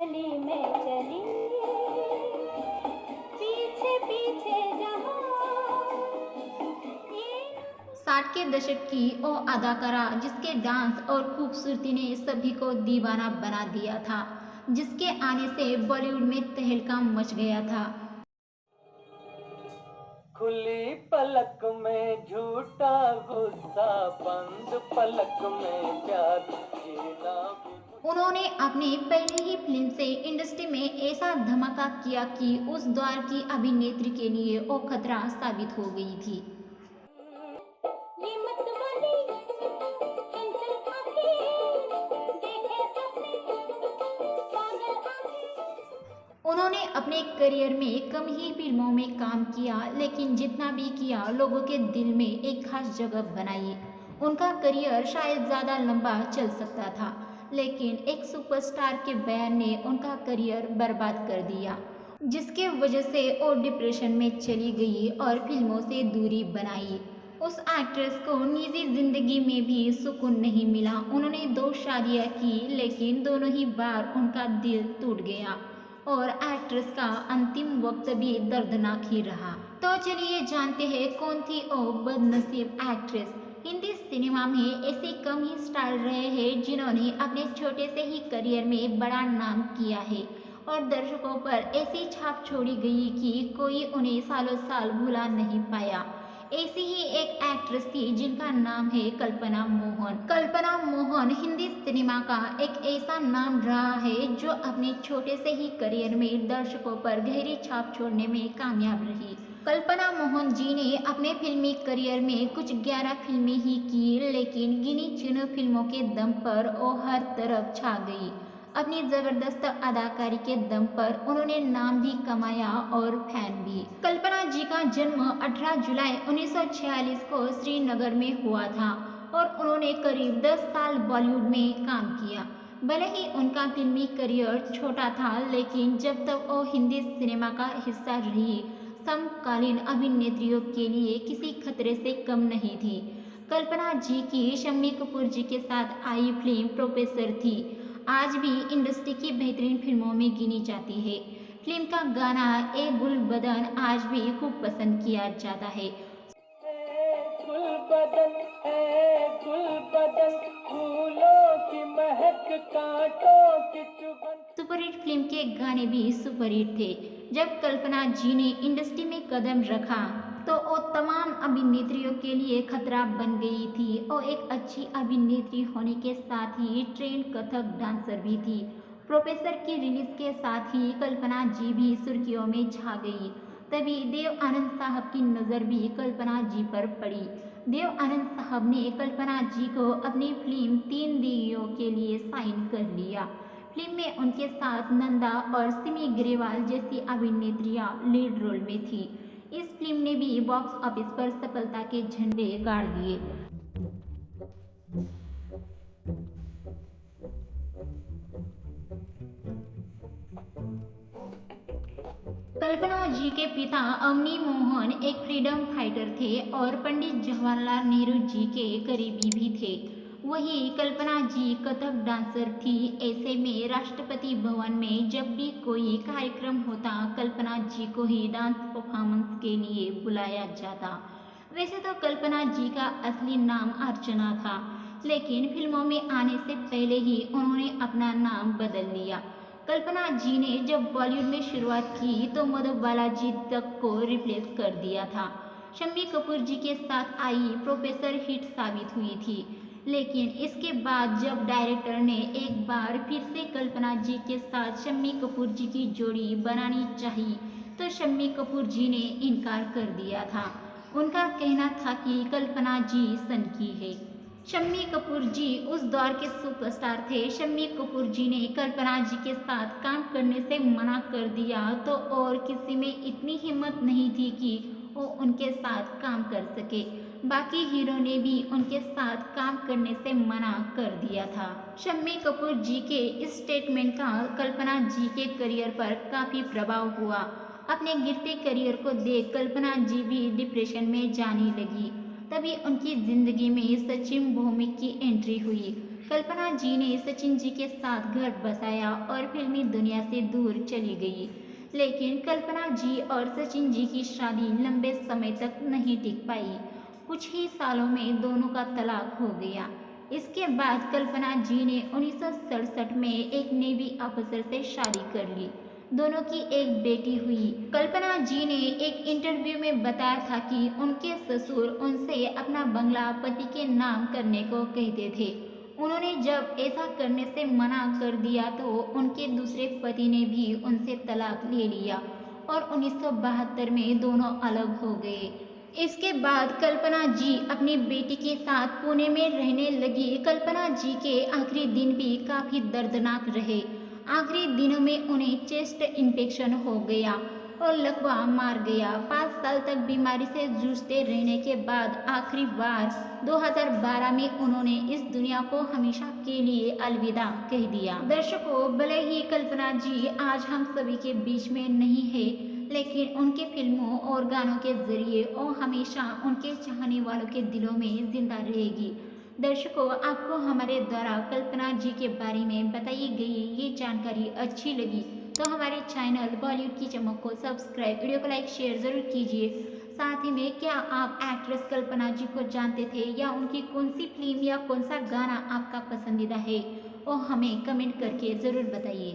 चली मैं चली पीछे पीछे जहां 60 के दशक की वो अदाकारा जिसके डांस और खूबसूरती ने सभी को दीवाना बना दिया था, जिसके आने से बॉलीवुड में तहलका मच गया था। खुली पलक में झूठा गुस्सा, बंद पलक में प्यार जीना भी। उन्होंने अपनी पहली ही फिल्म से इंडस्ट्री में ऐसा धमाका किया कि उस दौर की अभिनेत्री के लिए वो खतरा साबित हो गई थी। उन्होंने अपने करियर में कम ही फिल्मों में काम किया, लेकिन जितना भी किया लोगों के दिल में एक खास जगह बनाई। उनका करियर शायद ज़्यादा लंबा चल सकता था, लेकिन एक सुपरस्टार के बयान ने उनका करियर बर्बाद कर दिया, जिसके वजह से वो डिप्रेशन में चली गई और फिल्मों से दूरी बनाई। उस एक्ट्रेस को निजी जिंदगी में भी सुकून नहीं मिला। उन्होंने 2 शादियां की, लेकिन दोनों ही बार उनका दिल टूट गया और एक्ट्रेस का अंतिम वक्त भी दर्दनाक ही रहा। तो चलिए जानते हैं कौन थी वो बदनसीब एक्ट्रेस। हिंदी सिनेमा में ऐसे कम ही स्टार रहे हैं जिन्होंने अपने छोटे से ही करियर में बड़ा नाम किया है और दर्शकों पर ऐसी छाप छोड़ी गई कि कोई उन्हें सालों साल भुला नहीं पाया। ऐसी ही एक एक्ट्रेस थी जिनका नाम है कल्पना मोहन। कल्पना मोहन हिंदी सिनेमा का एक ऐसा नाम रहा है जो अपने छोटे से ही करियर में दर्शकों पर गहरी छाप छोड़ने में कामयाब रही। कल्पना मोहन जी ने अपने फिल्मी करियर में कुछ 11 फिल्में ही की, लेकिन गिनी चुनी फिल्मों के दम पर वो हर तरफ छा गई। अपनी जबरदस्त अदाकारी के दम पर उन्होंने नाम भी कमाया और फैन भी। कल्पना जी का जन्म 18 जुलाई 1946 को श्रीनगर में हुआ था और उन्होंने करीब 10 साल बॉलीवुड में काम किया। भले ही उनका फिल्मी करियर छोटा था, लेकिन जब तक वो हिंदी सिनेमा का हिस्सा रही, समकालीन अभिनेत्रियों के लिए किसी खतरे से कम नहीं थी। कल्पना जी की शम्मी कपूर जी के साथ आई फिल्म प्रोफेसर थी, आज भी इंडस्ट्री की बेहतरीन फिल्मों में गिनी जाती है। फिल्म का गाना ए गुल बदन आज भी खूब पसंद किया जाता है। गुल बदन है गुल बदन, फूलों की महक, कांटों की चुभन। सुपरहिट फिल्म के गाने भी सुपरहिट थे। जब कल्पना जी ने इंडस्ट्री में कदम रखा तो वो तमाम अभिनेत्रियों के लिए खतरा बन गई थी। वो एक अच्छी अभिनेत्री होने के साथ ही ट्रेंड कथक डांसर भी थी। प्रोफेसर की रिलीज के साथ ही कल्पना जी भी सुर्खियों में छा गई। तभी देव आनंद साहब की नज़र भी कल्पना जी पर पड़ी। देव आनंद साहब ने कल्पना जी को अपनी फिल्म 3 दीवियों के लिए साइन कर लिया। फिल्म में उनके साथ नंदा और सिमी ग्रेवाल जैसी अभिनेत्रियां लीड रोल में थी। इस फिल्म ने भी बॉक्स ऑफिस पर सफलता के झंडे गाड़ दिए। कल्पना जी के पिता अवनी मोहन एक फ्रीडम फाइटर थे और पंडित जवाहरलाल नेहरू जी के करीबी भी थे। वही कल्पना जी कथक डांसर थी। ऐसे में राष्ट्रपति भवन में जब भी कोई कार्यक्रम होता, कल्पना जी को ही डांस परफॉर्मेंस के लिए बुलाया जाता। वैसे तो कल्पना जी का असली नाम अर्चना था, लेकिन फिल्मों में आने से पहले ही उन्होंने अपना नाम बदल लिया। कल्पना जी ने जब बॉलीवुड में शुरुआत की तो मधु बालाजी तक को रिप्लेस कर दिया था। शम्मी कपूर जी के साथ आई प्रोफेसर हिट साबित हुई थी, लेकिन इसके बाद जब डायरेक्टर ने एक बार फिर से कल्पना जी के साथ शम्मी कपूर जी की जोड़ी बनानी चाहिए तो शम्मी कपूर जी ने इनकार कर दिया था। उनका कहना था कि कल्पना जी सन की है। शम्मी कपूर जी उस दौर के सुपरस्टार थे। शम्मी कपूर जी ने कल्पना जी के साथ काम करने से मना कर दिया तो और किसी में इतनी हिम्मत नहीं थी कि वो उनके साथ काम कर सके। बाकी हीरो ने भी उनके साथ काम करने से मना कर दिया था। शम्मी कपूर जी के इस स्टेटमेंट का कल्पना जी के करियर पर काफ़ी प्रभाव हुआ। अपने गिरते करियर को देख कल्पना जी भी डिप्रेशन में जाने लगी। तभी उनकी जिंदगी में सचिन भौमिक की एंट्री हुई। कल्पना जी ने सचिन जी के साथ घर बसाया और फिल्मी दुनिया से दूर चली गई। लेकिन कल्पना जी और सचिन जी की शादी लंबे समय तक नहीं टिक पाई। कुछ ही सालों में दोनों का तलाक हो गया। इसके बाद कल्पना जी ने 1967 में एक नेवी अफसर से शादी कर ली। दोनों की एक बेटी हुई। कल्पना जी ने एक इंटरव्यू में बताया था कि उनके ससुर उनसे अपना बंगला पति के नाम करने को कहते थे। उन्होंने जब ऐसा करने से मना कर दिया तो उनके दूसरे पति ने भी उनसे तलाक ले लिया और 1972 में दोनों अलग हो गए। इसके बाद कल्पना जी अपनी बेटी के साथ पुणे में रहने लगी। कल्पना जी के आखिरी दिन भी काफी दर्दनाक रहे। आखिरी दिनों में उन्हें चेस्ट इन्फेक्शन हो गया और लकवा मार गया। 5 साल तक बीमारी से जूझते रहने के बाद आखिरी बार 2012 में उन्होंने इस दुनिया को हमेशा के लिए अलविदा कह दिया। दर्शकों, भले ही कल्पना जी आज हम सभी के बीच में नहीं है, लेकिन उनके फिल्मों और गानों के जरिए वो हमेशा उनके चाहने वालों के दिलों में जिंदा रहेगी। दर्शकों, आपको हमारे द्वारा कल्पना जी के बारे में बताई गई ये जानकारी अच्छी लगी तो हमारे चैनल बॉलीवुड की चमक को सब्सक्राइब, वीडियो को लाइक शेयर ज़रूर कीजिए। साथ ही में क्या आप एक्ट्रेस कल्पना जी को जानते थे या उनकी कौन सी फिल्म या कौन सा गाना आपका पसंदीदा है, वो हमें कमेंट करके ज़रूर बताइए।